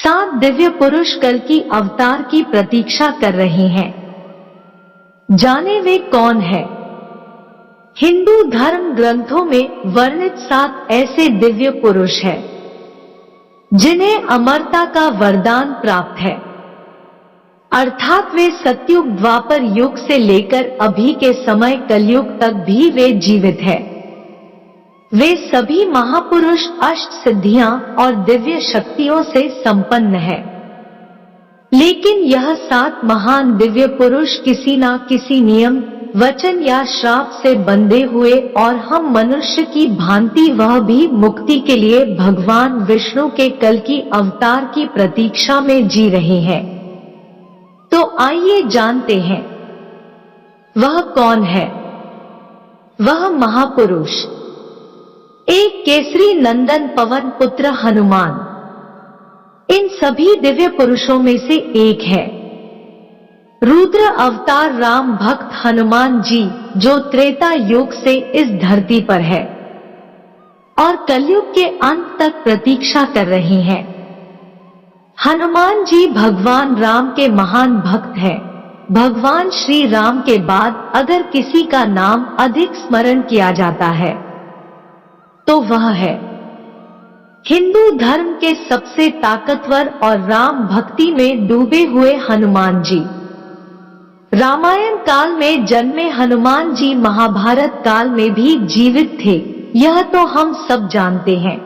7 दिव्य पुरुष कल्कि अवतार की प्रतीक्षा कर रहे हैं। जाने वे कौन है। हिंदू धर्म ग्रंथों में वर्णित 7 ऐसे दिव्य पुरुष हैं जिन्हें अमरता का वरदान प्राप्त है, अर्थात वे सतयुग द्वापर युग से लेकर अभी के समय कलयुग तक भी वे जीवित हैं। वे सभी महापुरुष अष्ट सिद्धियां और दिव्य शक्तियों से संपन्न है। लेकिन यह 7 महान दिव्य पुरुष किसी न किसी नियम, वचन या श्राप से बंधे हुए और हम मनुष्य की भांति वह भी मुक्ति के लिए भगवान विष्णु के कल्कि अवतार की प्रतीक्षा में जी रहे हैं। तो आइए जानते हैं वह कौन है। वह महापुरुष एक केसरी नंदन पवन पुत्र हनुमान इन सभी दिव्य पुरुषों में से एक है। रुद्र अवतार राम भक्त हनुमान जी जो त्रेता युग से इस धरती पर है और कलयुग के अंत तक प्रतीक्षा कर रहे हैं। हनुमान जी भगवान राम के महान भक्त हैं। भगवान श्री राम के बाद अगर किसी का नाम अधिक स्मरण किया जाता है तो वह है हिंदू धर्म के सबसे ताकतवर और राम भक्ति में डूबे हुए हनुमान जी। रामायण काल में जन्मे हनुमान जी महाभारत काल में भी जीवित थे। यह तो हम सब जानते हैं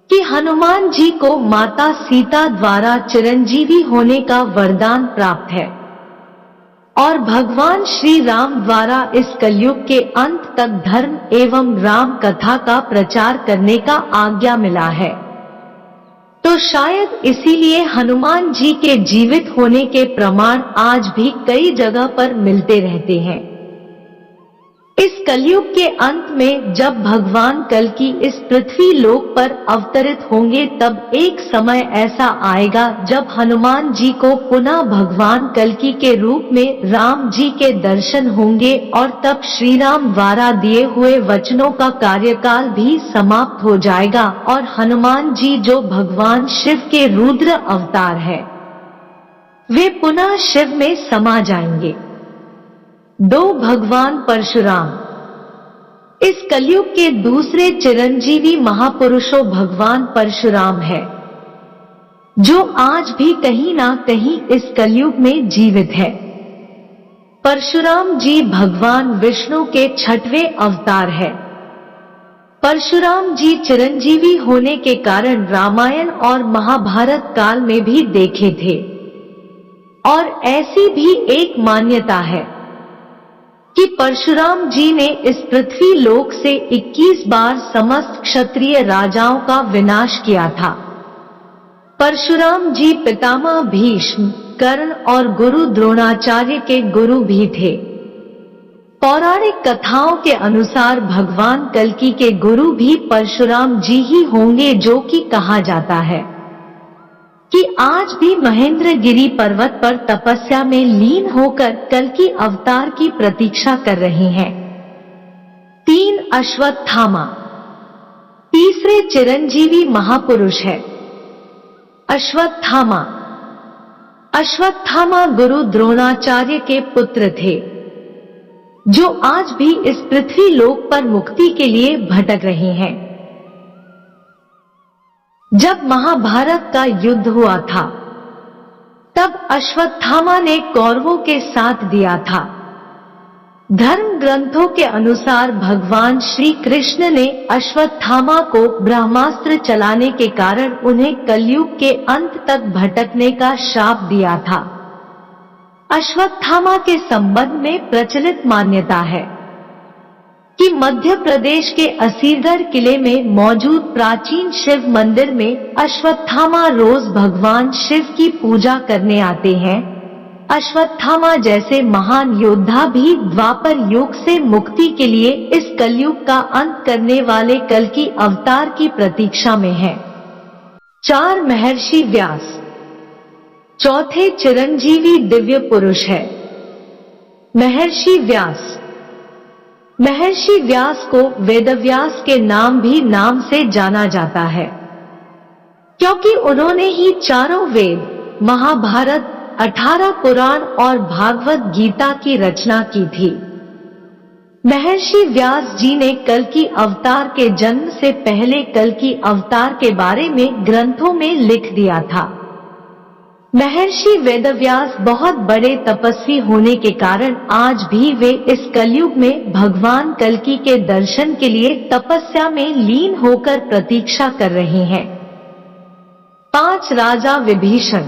कि हनुमान जी को माता सीता द्वारा चिरंजीवी होने का वरदान प्राप्त है और भगवान श्री राम द्वारा इस कलयुग के अंत तक धर्म एवं राम कथा का प्रचार करने का आज्ञा मिला है। तो शायद इसीलिए हनुमान जी के जीवित होने के प्रमाण आज भी कई जगह पर मिलते रहते हैं। इस कलयुग के अंत में जब भगवान कल्कि इस पृथ्वी लोक पर अवतरित होंगे तब एक समय ऐसा आएगा जब हनुमान जी को पुनः भगवान कल्कि के रूप में राम जी के दर्शन होंगे और तब श्री राम द्वारा दिए हुए वचनों का कार्यकाल भी समाप्त हो जाएगा और हनुमान जी जो भगवान शिव के रुद्र अवतार है वे पुनः शिव में समा जाएंगे। 2 भगवान परशुराम इस कलयुग के दूसरे चिरंजीवी महापुरुषों भगवान परशुराम है जो आज भी कहीं ना कहीं इस कलयुग में जीवित है। परशुराम जी भगवान विष्णु के 6वें अवतार है। परशुराम जी चिरंजीवी होने के कारण रामायण और महाभारत काल में भी देखे थे और ऐसी भी एक मान्यता है कि परशुराम जी ने इस पृथ्वी लोक से 21 बार समस्त क्षत्रिय राजाओं का विनाश किया था। परशुराम जी पितामह भीष्म, कर्ण और गुरु द्रोणाचार्य के गुरु भी थे। पौराणिक कथाओं के अनुसार भगवान कल्कि के गुरु भी परशुराम जी ही होंगे जो कि कहा जाता है कि आज भी महेंद्रगिरी पर्वत पर तपस्या में लीन होकर कल्कि अवतार की प्रतीक्षा कर रहे हैं। 3 अश्वत्थामा तीसरे चिरंजीवी महापुरुष है। अश्वत्थामा अश्वत्थामा गुरु द्रोणाचार्य के पुत्र थे जो आज भी इस पृथ्वी लोक पर मुक्ति के लिए भटक रहे हैं। जब महाभारत का युद्ध हुआ था तब अश्वत्थामा ने कौरवों के साथ दिया था। धर्म ग्रंथों के अनुसार भगवान श्री कृष्ण ने अश्वत्थामा को ब्रह्मास्त्र चलाने के कारण उन्हें कलयुग के अंत तक भटकने का श्राप दिया था। अश्वत्थामा के संबंध में प्रचलित मान्यता है कि मध्य प्रदेश के असीरगढ़ किले में मौजूद प्राचीन शिव मंदिर में अश्वत्थामा रोज भगवान शिव की पूजा करने आते हैं। अश्वत्थामा जैसे महान योद्धा भी द्वापर युग से मुक्ति के लिए इस कलयुग का अंत करने वाले कल्कि अवतार की प्रतीक्षा में हैं। 4 महर्षि व्यास चौथे चिरंजीवी दिव्य पुरुष है। महर्षि व्यास महर्षि व्यास को वेदव्यास के नाम से जाना जाता है। क्योंकि उन्होंने ही चारों वेद, महाभारत, 18 पुराण और भागवत गीता की रचना की थी। महर्षि व्यास जी ने कल्कि अवतार के जन्म से पहले कल्कि अवतार के बारे में ग्रंथों में लिख दिया था। महर्षि वेदव्यास बहुत बड़े तपस्वी होने के कारण आज भी वे इस कलयुग में भगवान कल्कि के दर्शन के लिए तपस्या में लीन होकर प्रतीक्षा कर रहे हैं। 5 राजा विभीषण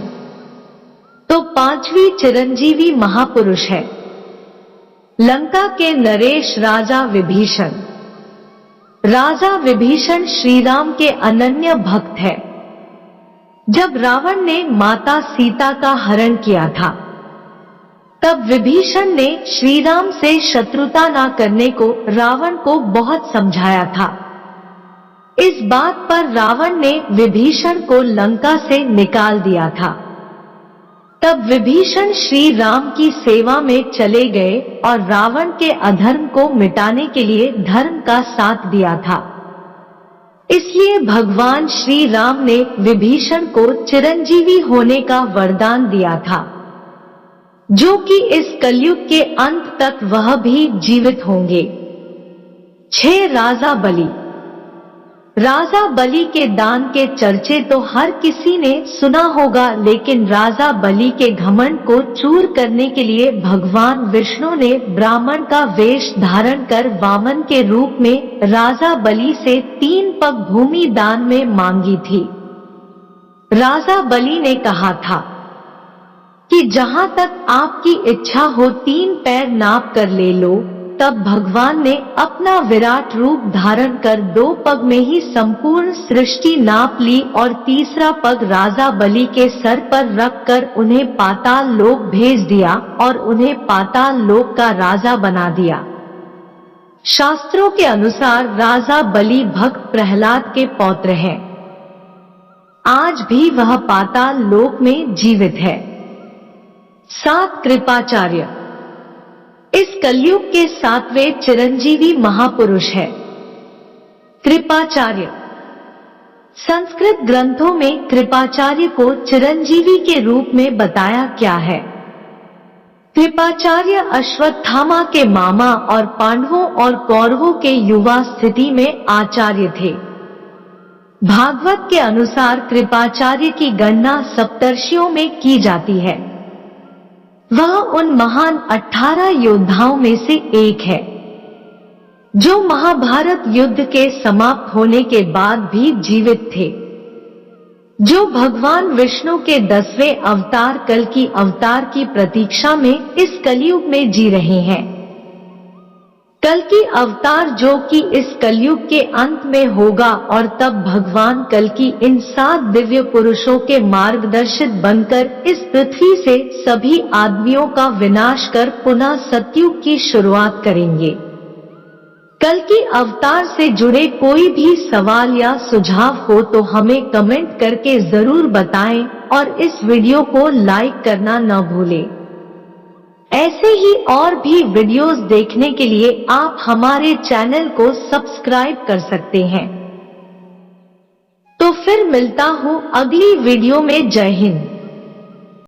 तो 5वीं चिरंजीवी महापुरुष है। लंका के नरेश राजा विभीषण। राजा विभीषण श्रीराम के अनन्य भक्त है। जब रावण ने माता सीता का हरण किया था, तब विभीषण ने श्रीराम से शत्रुता न करने को रावण को बहुत समझाया था। इस बात पर रावण ने विभीषण को लंका से निकाल दिया था। तब विभीषण श्री राम की सेवा में चले गए और रावण के अधर्म को मिटाने के लिए धर्म का साथ दिया था। इसलिए भगवान श्री राम ने विभीषण को चिरंजीवी होने का वरदान दिया था, जो कि इस कलयुग के अंत तक वह भी जीवित होंगे। 6 राजा बलि। राजा बलि के दान के चर्चे तो हर किसी ने सुना होगा, लेकिन राजा बलि के घमंड को चूर करने के लिए भगवान विष्णु ने ब्राह्मण का वेश धारण कर वामन के रूप में राजा बलि से 3 पग भूमि दान में मांगी थी। राजा बलि ने कहा था कि जहां तक आपकी इच्छा हो 3 पैर नाप कर ले लो। तब भगवान ने अपना विराट रूप धारण कर 2 पग में ही संपूर्ण सृष्टि नाप ली और तीसरा पग राजा बलि के सर पर रखकर उन्हें पाताल लोक भेज दिया और उन्हें पाताल लोक का राजा बना दिया। शास्त्रों के अनुसार राजा बलि भक्त प्रहलाद के पौत्र हैं। आज भी वह पाताल लोक में जीवित है। 7 कृपाचार्य। इस कलयुग के 7वें चिरंजीवी महापुरुष है कृपाचार्य। संस्कृत ग्रंथों में कृपाचार्य को चिरंजीवी के रूप में बताया क्या है। कृपाचार्य अश्वत्थामा के मामा और पांडवों और कौरवों के युवा स्थिति में आचार्य थे। भागवत के अनुसार कृपाचार्य की गणना सप्तर्षियों में की जाती है। वह उन महान 18 योद्धाओं में से एक है, जो महाभारत युद्ध के समाप्त होने के बाद भी जीवित थे, जो भगवान विष्णु के 10वें अवतार कल्कि अवतार की प्रतीक्षा में इस कलयुग में जी रहे हैं। कल्कि अवतार जो कि इस कलयुग के अंत में होगा, और तब भगवान कल्कि इन 7 दिव्य पुरुषों के मार्गदर्शित बनकर इस पृथ्वी से सभी आदमियों का विनाश कर पुनः सतयुग की शुरुआत करेंगे। कल्कि अवतार से जुड़े कोई भी सवाल या सुझाव हो तो हमें कमेंट करके जरूर बताएं और इस वीडियो को लाइक करना न भूलें। ऐसे ही और भी वीडियोस देखने के लिए आप हमारे चैनल को सब्सक्राइब कर सकते हैं। तो फिर मिलता हूँ अगली वीडियो में। जय हिंद।